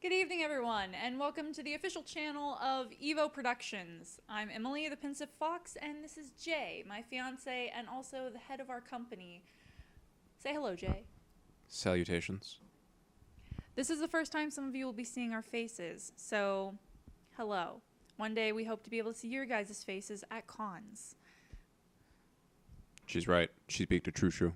Good evening, everyone, and welcome to the official channel of Evo Productions. I'm Emily, the Pensive Fox, and this is Jay, my fiance, and also the head of our company. Say hello, Jay. Salutations. This is the first time some of you will be seeing our faces, so hello. One day we hope to be able to see your guys' faces at cons. She's right. She speaks a true.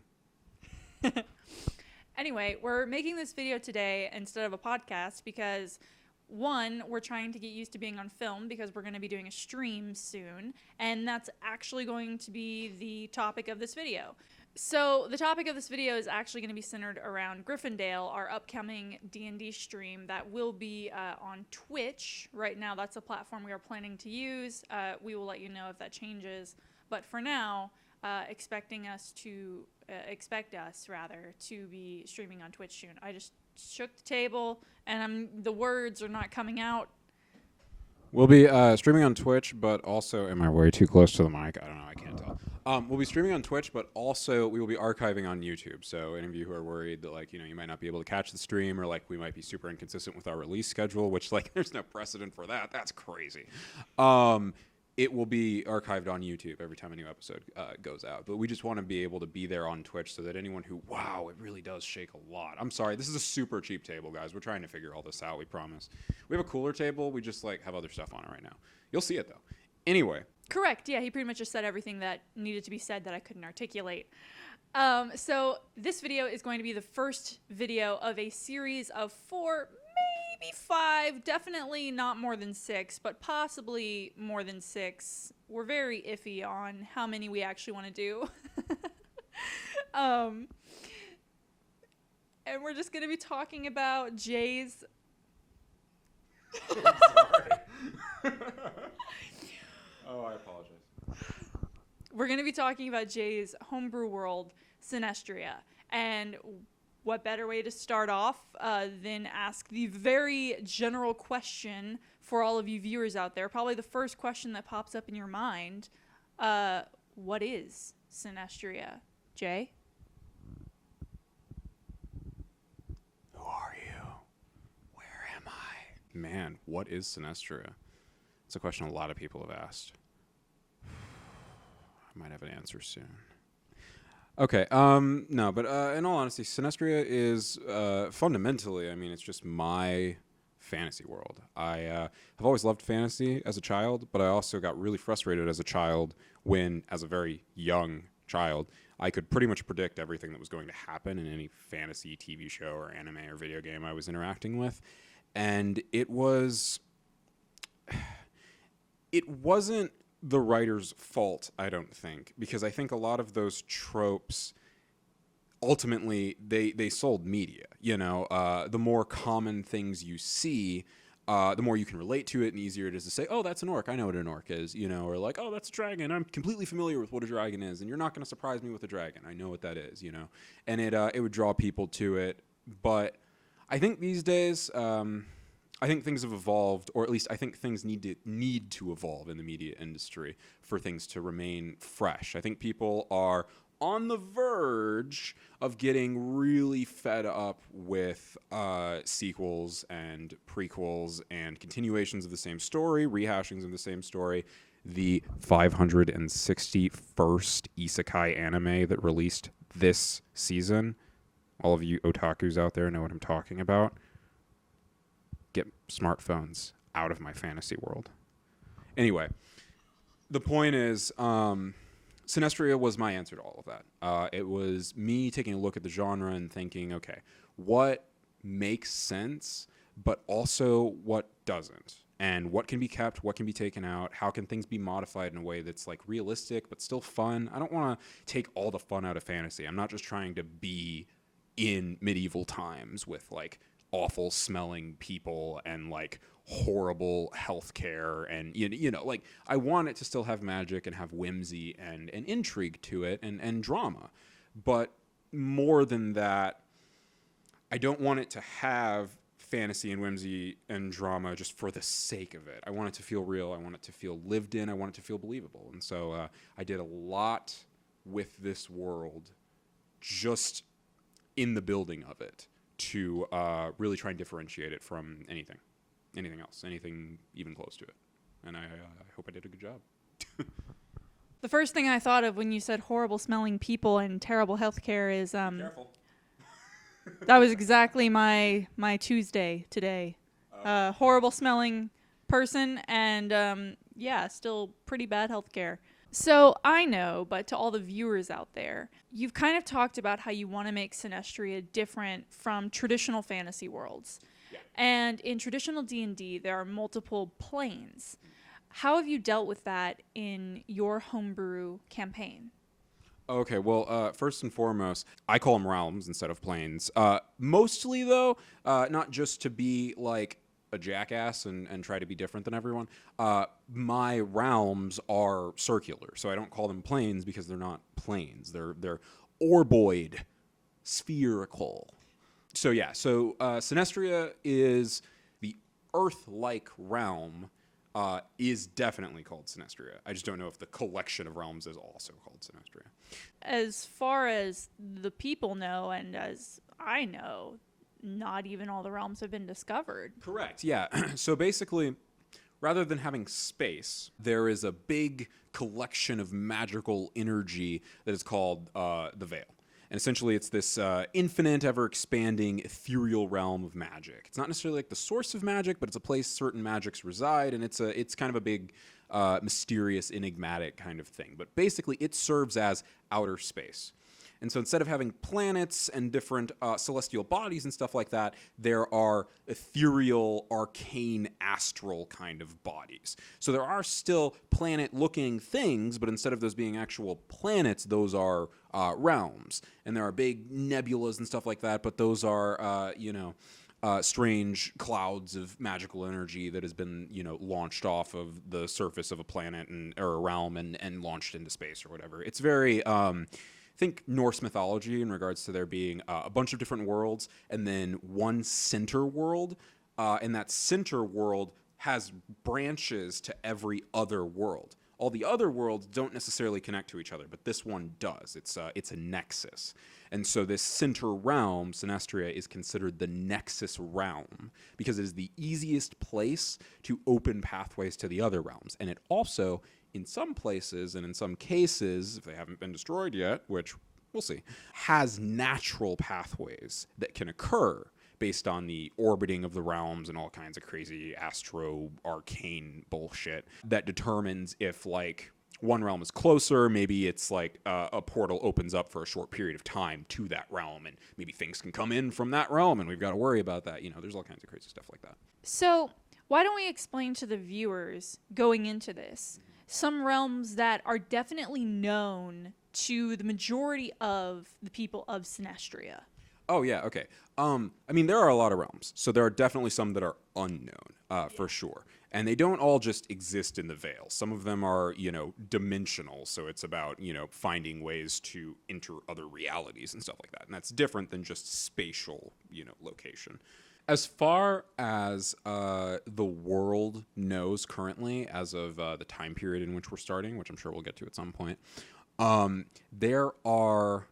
Anyway, we're making this video today instead of a podcast because, one, we're trying to get used to being on film because we're going to be doing a stream soon, and that's actually going to be the topic of this video. So the topic of this video is actually going to be centered around Gryffindale, our upcoming D&D stream that will be on Twitch. Right now, that's a platform we are planning to use. We will let you know if that changes, but for now, expect us to be streaming on Twitch soon. I just shook the table and the words are not coming out. We'll be streaming on Twitch, but also, am I way too close to the mic? I don't know. I can't tell. We'll be streaming on Twitch, but also we will be archiving on YouTube. So any of you who are worried that you might not be able to catch the stream, or we might be super inconsistent with our release schedule, which there's no precedent for that. That's crazy. It will be archived on YouTube every time a new episode goes out. But we just want to be able to be there on Twitch so that anyone who, wow, it really does shake a lot. I'm sorry, this is a super cheap table, guys. We're trying to figure all this out, we promise. We have a cooler table. We just have other stuff on it right now. You'll see it, though. Anyway. Correct. Yeah, he pretty much just said everything that needed to be said that I couldn't articulate. So this video is going to be the first video of a series of 4, maybe 5, definitely not more than 6, but possibly more than 6. We're very iffy on how many we actually want to do. And we're just going to be talking about Jay's... I'm sorry. Oh, I apologize. We're going to be talking about Jay's homebrew world, Synestria. And what better way to start off than ask the very general question for all of you viewers out there? Probably the first question that pops up in your mind. What is Synestria? Jay? Who are you? Where am I? Man, what is Synestria? It's a question a lot of people have asked. I might have an answer soon. Okay, no, but in all honesty, Synestria is fundamentally, it's just my fantasy world. I have always loved fantasy as a child, but I also got really frustrated as a child when, as a very young child, I could pretty much predict everything that was going to happen in any fantasy TV show or anime or video game I was interacting with. And it wasn't the writer's fault, I don't think, because I think a lot of those tropes, ultimately, they sold media. The more common things you see, the more you can relate to it, and easier it is to say, oh, that's an orc, I know what an orc is, or oh, that's a dragon, I'm completely familiar with what a dragon is, and you're not going to surprise me with a dragon, I know what that is, and it would draw people to it. But I think these days, I think things have evolved, or at least I think things need to evolve in the media industry for things to remain fresh. I think people are on the verge of getting really fed up with sequels and prequels and continuations of the same story, rehashings of the same story. The 561st isekai anime that released this season. All of you otakus out there know what I'm talking about. Get smartphones out of my fantasy world. Anyway, the point is, Synestria was my answer to all of that. It was me taking a look at the genre and thinking, okay, what makes sense, but also what doesn't? And what can be kept, what can be taken out, how can things be modified in a way that's realistic but still fun? I don't want to take all the fun out of fantasy. I'm not just trying to be in medieval times with awful smelling people and horrible healthcare and I want it to still have magic and have whimsy and intrigue to it and drama. But more than that, I don't want it to have fantasy and whimsy and drama just for the sake of it. I want it to feel real. I want it to feel lived in. I want it to feel believable. And so I did a lot with this world just in the building of it to really try and differentiate it from anything else, anything even close to it. And I hope I did a good job. The first thing I thought of when you said horrible smelling people and terrible healthcare is Careful. that was exactly my Tuesday today. Horrible smelling person and still pretty bad healthcare. So I know, but to all the viewers out there, you've kind of talked about how you want to make Synestria different from traditional fantasy worlds. Yeah. And in traditional D&D, there are multiple planes. How have you dealt with that in your homebrew campaign? Okay, well, first and foremost, I call them realms instead of planes. Mostly, though, not just to be like a jackass and try to be different than everyone. My realms are circular, so I don't call them planes because they're not planes. They're orboid, spherical. So Synestria is the Earth-like realm. Is definitely called Synestria. I just don't know if the collection of realms is also called Synestria. As far as the people know, and as I know, not even all the realms have been discovered. Correct, yeah. So basically, rather than having space, there is a big collection of magical energy that is called the Veil. And essentially, it's this infinite, ever-expanding, ethereal realm of magic. It's not necessarily like the source of magic, but it's a place certain magics reside, and it's kind of a big, mysterious, enigmatic kind of thing. But basically, it serves as outer space. And so instead of having planets and different celestial bodies and stuff like that, there are ethereal, arcane, astral kind of bodies. So there are still planet-looking things, but instead of those being actual planets, those are realms. And there are big nebulas and stuff like that, but those are, strange clouds of magical energy that has been, launched off of the surface of a planet or a realm and launched into space or whatever. It's very... think Norse mythology in regards to there being a bunch of different worlds and then one center world. And that center world has branches to every other world. All the other worlds don't necessarily connect to each other, but this one does. It's a nexus. And so this center realm, Synestria, is considered the nexus realm because it is the easiest place to open pathways to the other realms. And it also, in some places and in some cases, if they haven't been destroyed yet, which we'll see, has natural pathways that can occur based on the orbiting of the realms and all kinds of crazy astro-arcane bullshit that determines if, like, one realm is closer, maybe it's like a portal opens up for a short period of time to that realm, and maybe things can come in from that realm, and we've got to worry about that. There's all kinds of crazy stuff like that. So why don't we explain to the viewers going into this some realms that are definitely known to the majority of the people of Synestria? Oh, yeah, okay. There are a lot of realms, so there are definitely some that are unknown, for sure. And they don't all just exist in the Veil. Some of them are, dimensional, so it's about, finding ways to enter other realities and stuff like that. And that's different than just spatial, location. As far as the world knows currently, as of the time period in which we're starting, which I'm sure we'll get to at some point, there are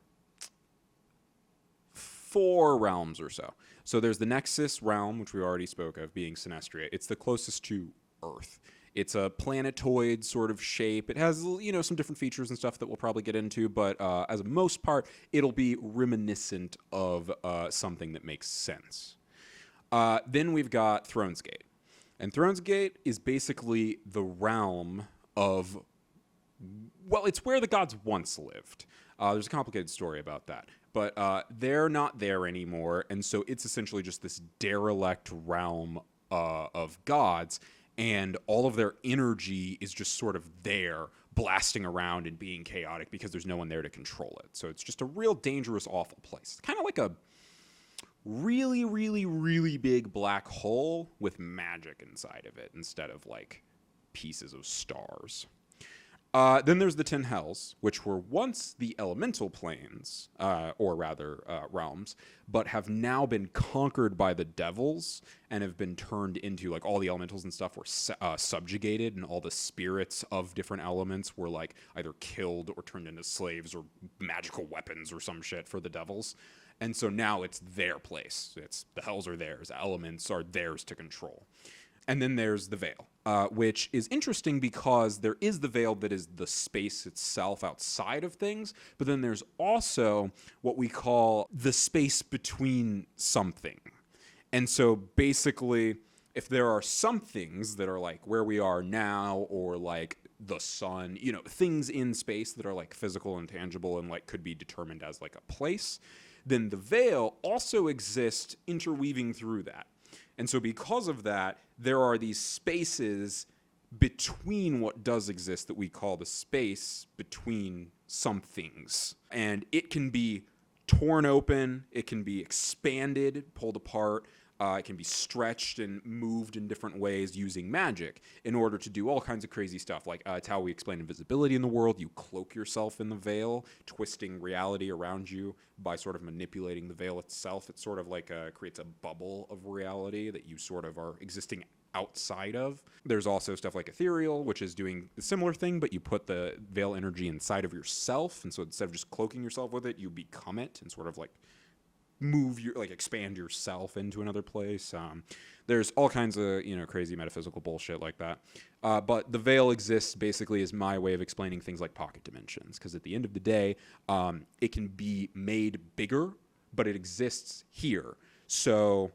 4 realms or so. So there's the Nexus realm, which we already spoke of, being Synestria. It's the closest to Earth. It's a planetoid sort of shape. It has, some different features and stuff that we'll probably get into, but as a most part, it'll be reminiscent of something that makes sense. Then we've got Thrones Gate. And Thrones Gate is basically the realm of... Well, it's where the gods once lived. There's a complicated story about that. But they're not there anymore, and so it's essentially just this derelict realm of gods, and all of their energy is just sort of there, blasting around and being chaotic because there's no one there to control it. So it's just a real dangerous, awful place. It's kind of like a really, really, really big black hole with magic inside of it instead of, like, pieces of stars. Then there's the 10 Hells, which were once the elemental planes, or rather realms, but have now been conquered by the devils and have been turned into, like, all the elementals and stuff were subjugated, and all the spirits of different elements were, like, either killed or turned into slaves or magical weapons or some shit for the devils. And so now it's their place. It's the hells are theirs. Elements are theirs to control. And then there's the veil, which is interesting because there is the veil that is the space itself outside of things, but then there's also what we call the space between something. And so basically, if there are some things that are like where we are now, or like the sun, you know, things in space that are like physical and tangible and like could be determined as like a place, then the veil also exists interweaving through that. And so because of that, there are these spaces between what does exist that we call the space between some things. And it can be torn open, it can be expanded, pulled apart, it can be stretched and moved in different ways using magic in order to do all kinds of crazy stuff. Like it's how we explain invisibility in the world. You cloak yourself in the veil, twisting reality around you by sort of manipulating the veil itself. It sort of like creates a bubble of reality that you sort of are existing outside of. There's also stuff like ethereal, which is doing a similar thing, but you put the veil energy inside of yourself. And so instead of just cloaking yourself with it, you become it and sort of like expand yourself into another place. There's all kinds of, crazy metaphysical bullshit like that. But the veil exists basically as my way of explaining things like pocket dimensions. Because at the end of the day, it can be made bigger, but it exists here. So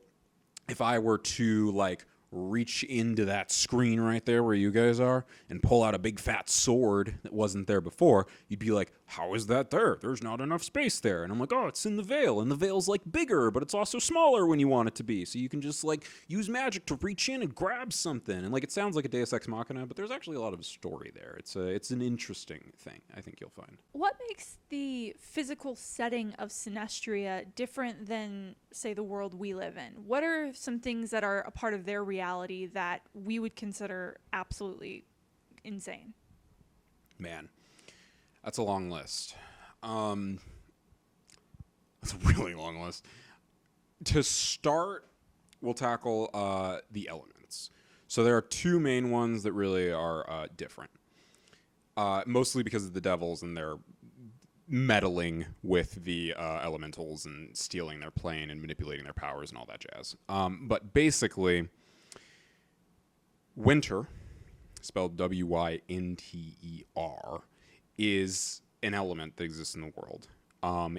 if I were to reach into that screen right there where you guys are and pull out a big fat sword that wasn't there before, you'd be like, how is that there? There's not enough space there. And I'm like, oh, it's in the veil. And the veil's bigger, but it's also smaller when you want it to be. So you can just use magic to reach in and grab something. And it sounds like a Deus Ex Machina, but there's actually a lot of story there. It's an interesting thing, I think you'll find. What makes the physical setting of Synestria different than, say, the world we live in? What are some things that are a part of their reality that we would consider absolutely insane? Man, that's a long list. That's a really long list. To start, we'll tackle the elements. So there are two main ones that really are different. Mostly because of the devils and their meddling with the elementals and stealing their plane and manipulating their powers and all that jazz. But basically, winter, spelled Winter, is an element that exists in the world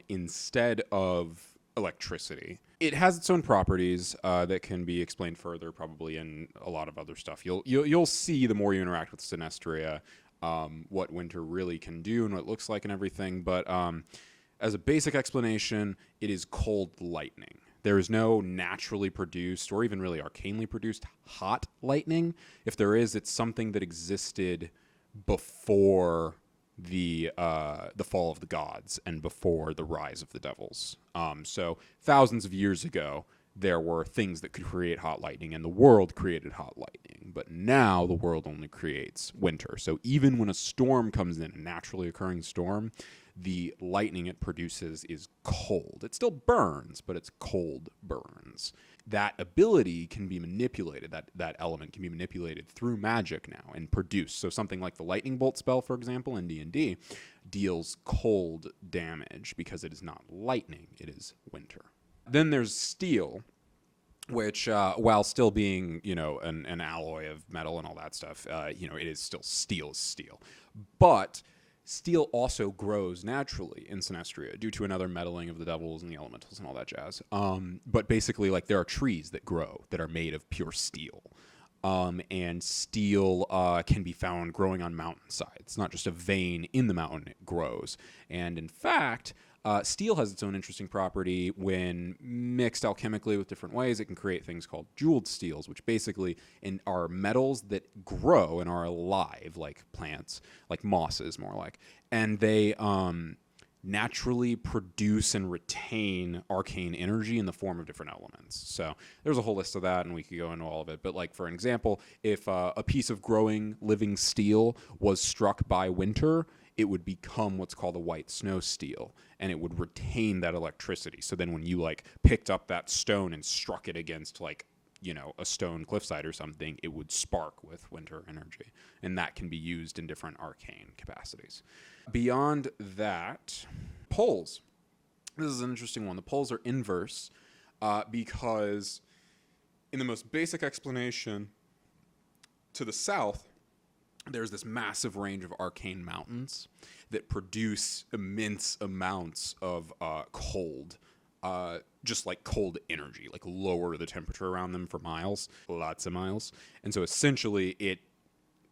instead of electricity. It has its own properties that can be explained further, probably in a lot of other stuff. You'll see the more you interact with Synestria what winter really can do and what it looks like and everything. But as a basic explanation, it is cold lightning. There is no naturally produced or even really arcanely produced hot lightning. If there is, it's something that existed before the fall of the gods and before the rise of the devils. So thousands of years ago, there were things that could create hot lightning, and the world created hot lightning. But now the world only creates winter. So even when a storm comes in, a naturally occurring storm, the lightning it produces is cold. It still burns, but it's cold burns. That ability can be manipulated, that element can be manipulated through magic now and produced. So something like the lightning bolt spell, for example, in D&D, deals cold damage because it is not lightning, it is winter. Then there's steel, which, while still being, an alloy of metal and all that stuff, it is still steel. But steel also grows naturally in Synestria due to another meddling of the devils and the elementals and all that jazz. But basically, there are trees that grow that are made of pure steel. And steel can be found growing on mountainsides. It's not just a vein in the mountain, it grows. And in fact, steel has its own interesting property. When mixed alchemically with different ways, it can create things called jeweled steels, which basically are metals that grow and are alive, like plants, like mosses more like. And they naturally produce and retain arcane energy in the form of different elements. So there's a whole list of that, and we could go into all of it. But for an example, if a piece of growing living steel was struck by winter, it would become what's called a white snow steel, and it would retain that electricity. So then when you picked up that stone and struck it against a stone cliffside or something, it would spark with winter energy. And that can be used in different arcane capacities. Beyond that, poles. This is an interesting one. The poles are inverse because in the most basic explanation, to the south, there's this massive range of arcane mountains that produce immense amounts of cold, just like cold energy, like lower the temperature around them for miles, lots of miles. And so essentially it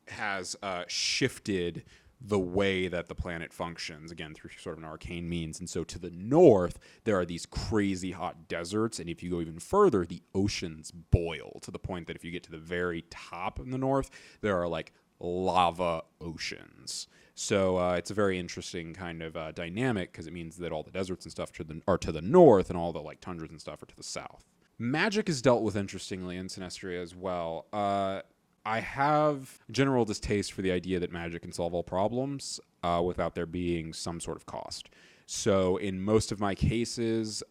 has shifted the way that the planet functions, again, through sort of an arcane means. And so to the north, there are these crazy hot deserts. And if you go even further, the oceans boil to the point that if you get to the very top in the north, there are like lava oceans. So it's a very interesting kind of dynamic because it means that all the deserts and stuff are to the north and all the like tundras and stuff are to the south. Magic is dealt with interestingly in Synestria as well. I have general distaste for the idea that magic can solve all problems without there being some sort of cost. So in most of my cases,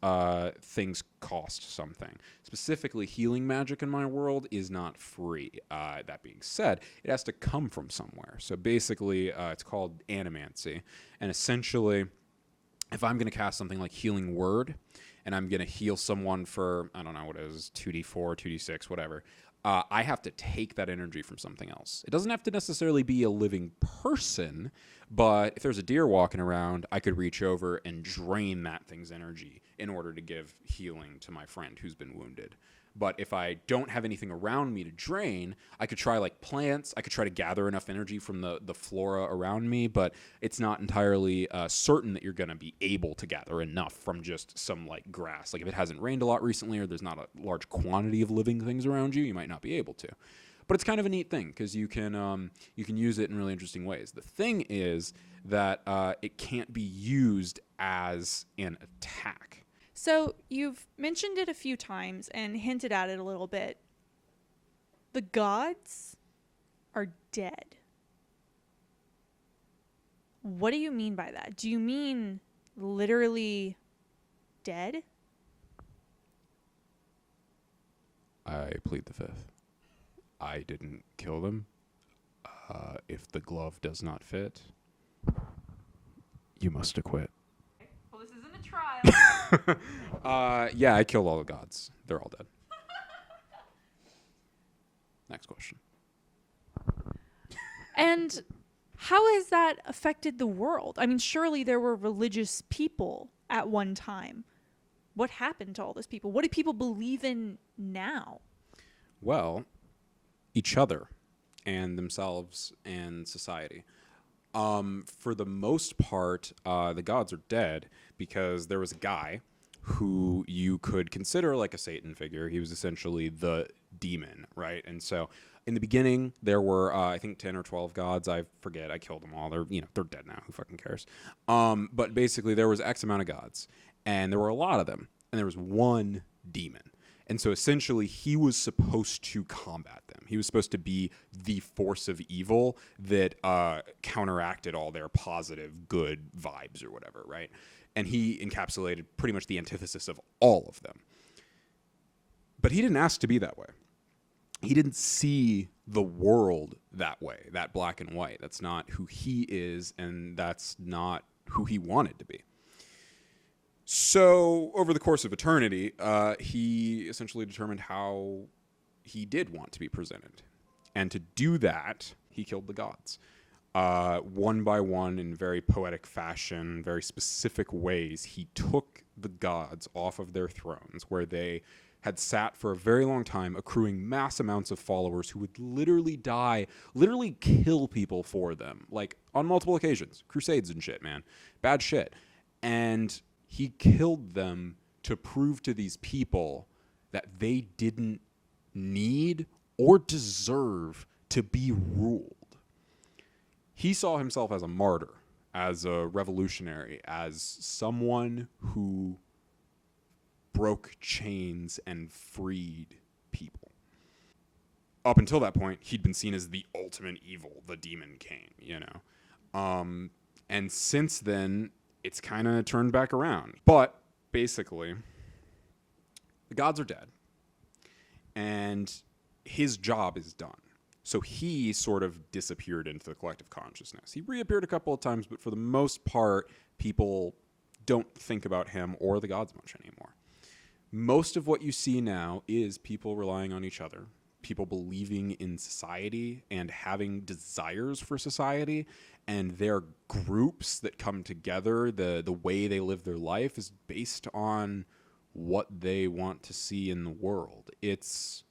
things cost something. Specifically, healing magic in my world is not free. That being said, it has to come from somewhere. So basically, it's called animancy. And essentially, if I'm going to cast something like Healing Word, and I'm going to heal someone for, I don't know what it is, 2d4, 2d6, whatever, I have to take that energy from something else. It doesn't have to necessarily be a living person, but if there's a deer walking around, I could reach over and drain that thing's energy in order to give healing to my friend who's been wounded. But if I don't have anything around me to drain, I could try like plants. I could try to gather enough energy from the flora around me, but it's not entirely certain that you're going to be able to gather enough from just some like grass. Like if it hasn't rained a lot recently or there's not a large quantity of living things around you, you might not be able to. But it's kind of a neat thing because you can use it in really interesting ways. The thing is that it can't be used as an attack. So you've mentioned it a few times and hinted at it a little bit. The gods are dead. What do you mean by that? Do you mean literally dead? I plead the fifth. I didn't kill them. If the glove does not fit, you must acquit. Well, this isn't a trial. Yeah, I killed all the gods. They're all dead. Next question. And how has that affected the world? I mean, surely there were religious people at one time. What happened to all those people? What do people believe in now? Well, each other and themselves and society. For the most part, the gods are dead because there was a guy who you could consider like a Satan figure. He was essentially the demon, right? And so in the beginning, there were, I think, 10 or 12 gods. I forget. I killed them all. They're dead now. Who fucking cares? But basically, there was X amount of gods, and there were a lot of them, and there was one demon. And so essentially, he was supposed to combat them. He was supposed to be the force of evil that counteracted all their positive, good vibes or whatever, right? And he encapsulated pretty much the antithesis of all of them. But he didn't ask to be that way. He didn't see the world that way, that black and white. That's not who he is, and that's not who he wanted to be. So over the course of eternity, he essentially determined how he did want to be presented. And to do that, he killed the gods. One by one, in very poetic fashion, very specific ways, he took the gods off of their thrones, where they had sat for a very long time, accruing mass amounts of followers who would literally die, literally kill people for them, like on multiple occasions. Crusades and shit, man. Bad shit. And he killed them to prove to these people that they didn't need or deserve to be ruled. He saw himself as a martyr, as a revolutionary, as someone who broke chains and freed people. Up until that point, he'd been seen as the ultimate evil, the Demon King, and since then, it's kind of turned back around. But basically, the gods are dead, and his job is done. So he sort of disappeared into the collective consciousness. He reappeared a couple of times, but for the most part, people don't think about him or the gods much anymore. Most of what you see now is people relying on each other, people believing in society and having desires for society, and their groups that come together, the way they live their life is based on what they want to see in the world. It's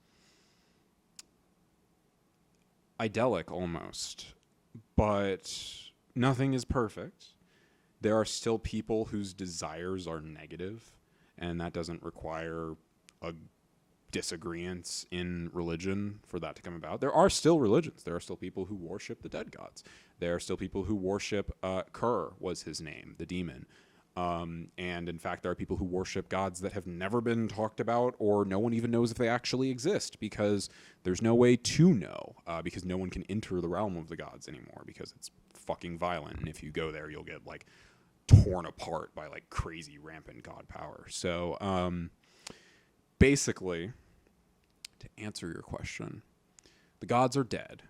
idyllic almost, but nothing is perfect. There are still people whose desires are negative, and that doesn't require a disagreements in religion for that to come about. There are still religions. There are still people who worship the dead gods. There are still people who worship Kur was his name, the demon. And in fact, there are people who worship gods that have never been talked about, or no one even knows if they actually exist, because there's no way to know, because no one can enter the realm of the gods anymore, because it's fucking violent. And if you go there, you'll get like torn apart by like crazy rampant god power. So basically, to answer your question, the gods are dead,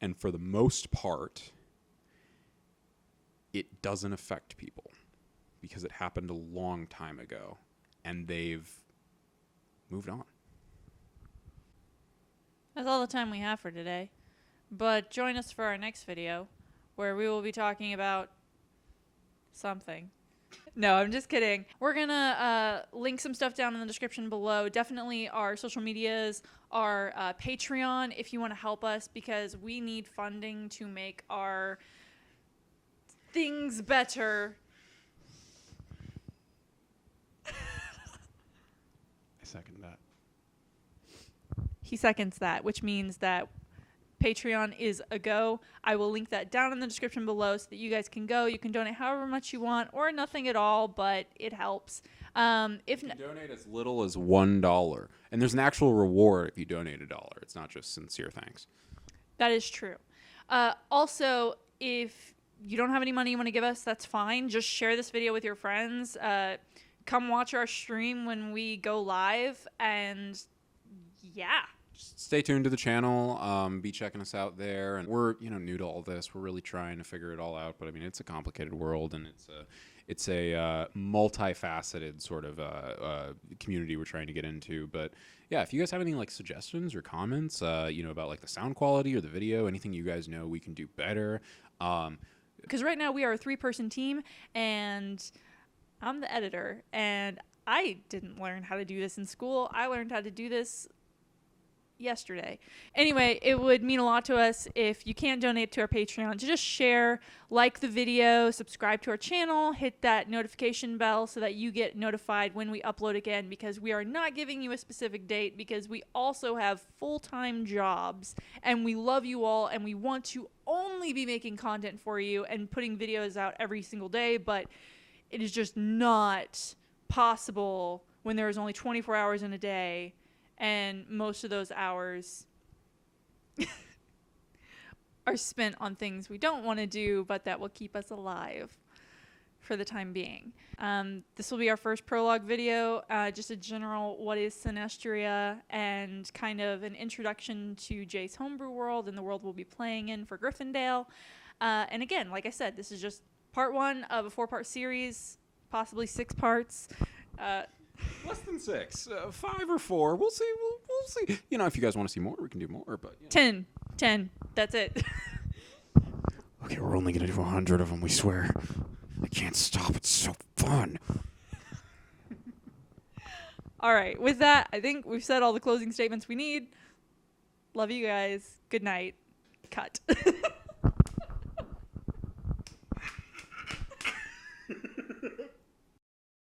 and for the most part, it doesn't affect people because it happened a long time ago, and they've moved on. That's all the time we have for today. But join us for our next video, where we will be talking about something. No, I'm just kidding. We're gonna link some stuff down in the description below. Definitely our social medias, our Patreon, if you want to help us, because we need funding to make our things better. I second that. He seconds that, which means that Patreon is a go. I will link that down in the description below so that you guys can go. You can donate however much you want or nothing at all, but it helps. If you can donate as little as $1, and there's an actual reward if you donate $1. It's not just sincere thanks. That is true. Also, if you don't have any money you want to give us, that's fine. Just share this video with your friends. Come watch our stream when we go live, and yeah. Stay tuned to the channel. Be checking us out there, and we're new to all this. We're really trying to figure it all out, but I mean, it's a complicated world, and it's a multifaceted sort of community we're trying to get into. But yeah, if you guys have any like suggestions or comments, about like the sound quality or the video, anything you guys know we can do better. Because right now we are a 3-person team, and I'm the editor, and I didn't learn how to do this in school. I learned how to do this yesterday. Anyway, it would mean a lot to us if you can't donate to our Patreon to just share, like the video, subscribe to our channel, hit that notification bell so that you get notified when we upload again, because we are not giving you a specific date, because we also have full-time jobs, and we love you all, and we want to only be making content for you and putting videos out every single day, but it is just not possible when there is only 24 hours in a day, and most of those hours are spent on things we don't want to do, but that will keep us alive for the time being. This will be our first prologue video, just a general what is Synestria and kind of an introduction to Jay's homebrew world and the world we'll be playing in for Gryffindale. And again, like I said, this is just part 1 of a 4-part series, possibly 6 parts. Less than 6, 5 or 4. We'll see. We'll see. If you guys want to see more, we can do more. But 10. That's it. Okay, we're only gonna do 100 of them. We swear. I can't stop. It's so fun. All right. With that, I think we've said all the closing statements we need. Love you guys. Good night. Cut.